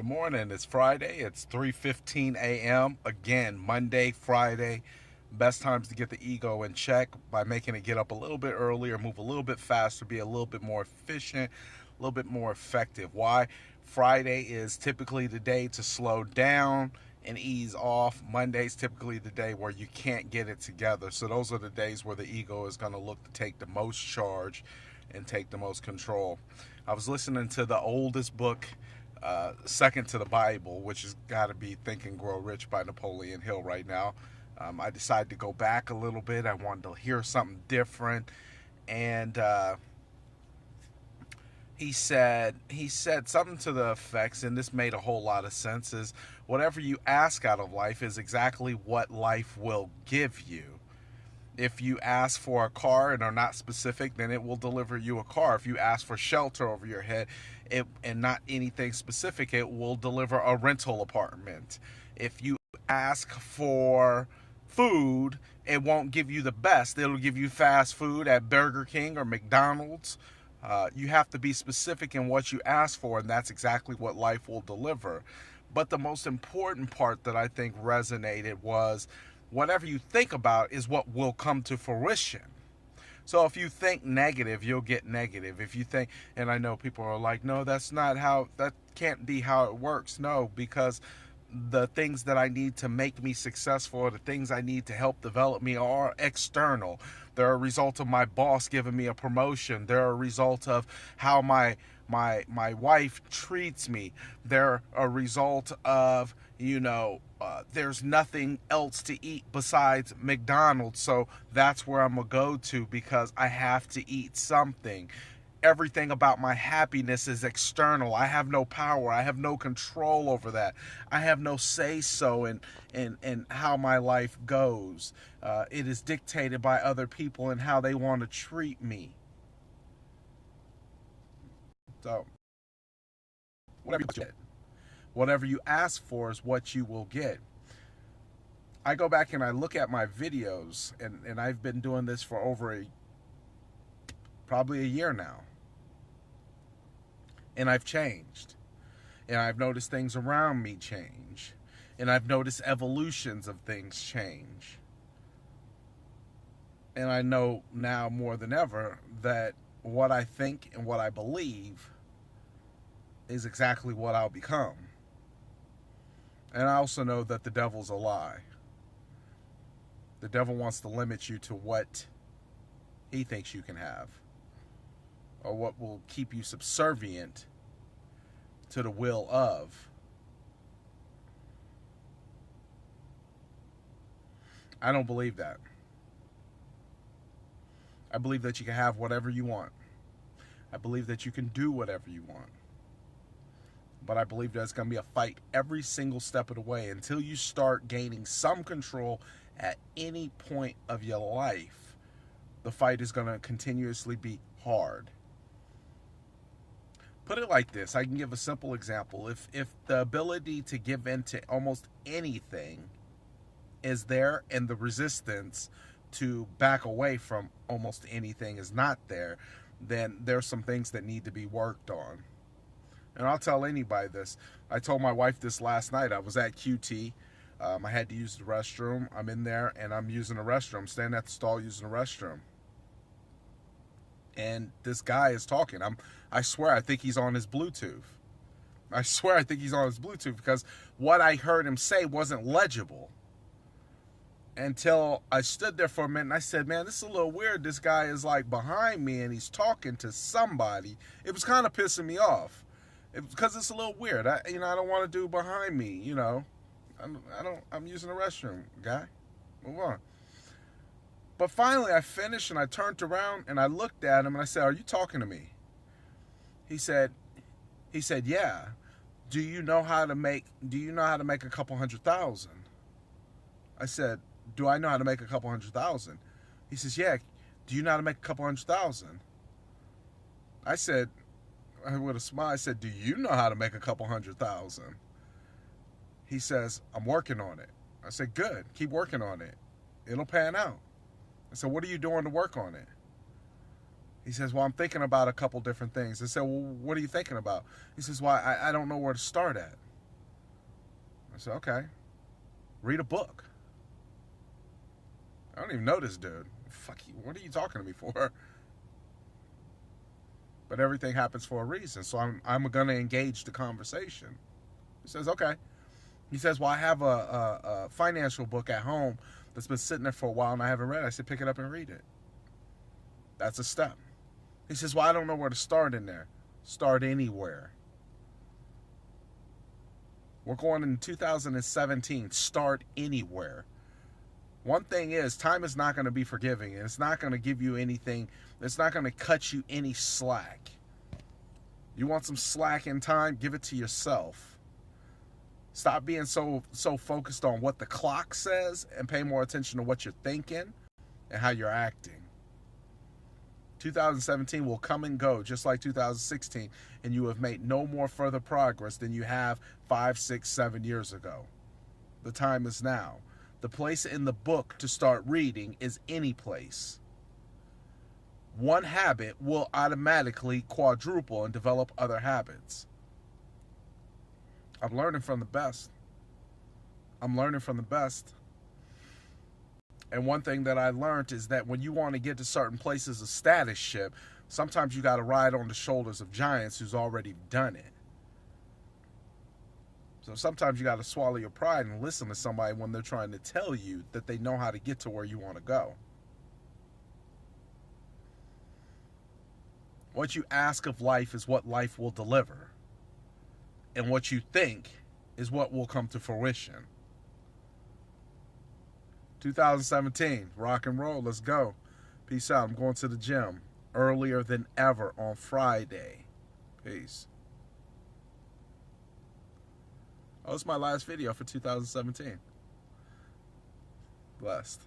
Good morning. It's Friday. It's 3:15 a.m. Again, Monday, Friday. Best times to get the ego in check by making it get up a little bit earlier, move a little bit faster, be a little bit more efficient, a little bit more effective. Why? Friday is typically the day to slow down and ease off. Monday's typically the day where you can't get it together. So those are the days where the ego is going to look to take the most charge and take the most control. I was listening to the oldest book, second to the Bible, which has got to be Think and Grow Rich by Napoleon Hill right now. I decided to go back a little bit. I wanted to hear something different, and he said something to the effects, and this made a whole lot of sense. Is whatever you ask out of life is exactly what life will give you. If you ask for a car and are not specific, then it will deliver you a car. If you ask for shelter over your head and not anything specific, it will deliver a rental apartment. If you ask for food, it won't give you the best. It'll give you fast food at Burger King or McDonald's. You have to be specific in what you ask for, and that's exactly what life will deliver. But the most important part that I think resonated was whatever you think about is what will come to fruition. So if you think negative, you'll get negative. If you think, and I know people are like, no, that can't be how it works. No, because the things that I need to make me successful, or the things I need to help develop me, are external. They're a result of my boss giving me a promotion. They're a result of how my wife treats me. They're a result of, there's nothing else to eat besides McDonald's, so that's where I'm gonna go to because I have to eat something. Everything about my happiness is external. I have no power. I have no control over that. I have no say so in how my life goes. It is dictated by other people and how they want to treat me. So whatever you get, whatever you ask for is what you will get. I go back and I look at my videos, and I've been doing this for over probably a year now. And I've changed. And I've noticed things around me change. And I've noticed evolutions of things change. And I know now more than ever that what I think and what I believe is exactly what I'll become. And I also know that the devil's a lie. The devil wants to limit you to what he thinks you can have, or what will keep you subservient to the will of. I don't believe that. I believe that you can have whatever you want. I believe that you can do whatever you want. But I believe there's going to be a fight every single step of the way until you start gaining some control at any point of your life. The fight is going to continuously be hard. Put it like this. I can give a simple example. If the ability to give in to almost anything is there, and the resistance to back away from almost anything is not there, then there's some things that need to be worked on. And I'll tell anybody this. I told my wife this last night. I was at QT. I had to use the restroom. I'm in there, and I'm using the restroom. Standing at the stall using the restroom. And this guy is talking. I swear, I think he's on his Bluetooth. I swear I think he's on his Bluetooth, because what I heard him say wasn't legible. Until I stood there for a minute and I said, man, this is a little weird. This guy is like behind me and he's talking to somebody. It was kind of pissing me off. Because it's a little weird. I don't want to do behind me, I'm using the restroom, guy. Move on. But finally I finished and I turned around and I looked at him and I said, are you talking to me? He said, yeah. Do you know how to make a couple 100,000? I said, do I know how to make a couple 100,000? He says, yeah. Do you know how to make a couple 100,000? I said, with a smile, I said, do you know how to make a couple 100,000? He says, I'm working on it. I said, good. Keep working on it. It'll pan out. I said, what are you doing to work on it? He says, well, I'm thinking about a couple different things. I said, well, what are you thinking about? He says, well, I don't know where to start at. I said, okay, read a book. I don't even know this dude. Fuck you. What are you talking to me for? But everything happens for a reason. So I'm going to engage the conversation. He says, okay. He says, well, I have a financial book at home that's been sitting there for a while and I haven't read it. I said, pick it up and read it. That's a step. He says, well, I don't know where to start in there. Start anywhere. We're going in 2017. Start anywhere. One thing is, time is not going to be forgiving, and it's not going to give you anything. It's not going to cut you any slack. You want some slack in time? Give it to yourself. Stop being so focused on what the clock says and pay more attention to what you're thinking and how you're acting. 2017 will come and go just like 2016, and you have made no more further progress than you have 5, 6, 7 years ago. The time is now. The place in the book to start reading is any place. One habit will automatically quadruple and develop other habits. I'm learning from the best. I'm learning from the best. And one thing that I learned is that when you want to get to certain places of status ship, sometimes you got to ride on the shoulders of giants who's already done it. So sometimes you got to swallow your pride and listen to somebody when they're trying to tell you that they know how to get to where you want to go. What you ask of life is what life will deliver. And what you think is what will come to fruition. 2017, rock and roll, let's go. Peace out. I'm going to the gym earlier than ever on Friday. Peace. Oh, it's my last video for 2017. Blessed.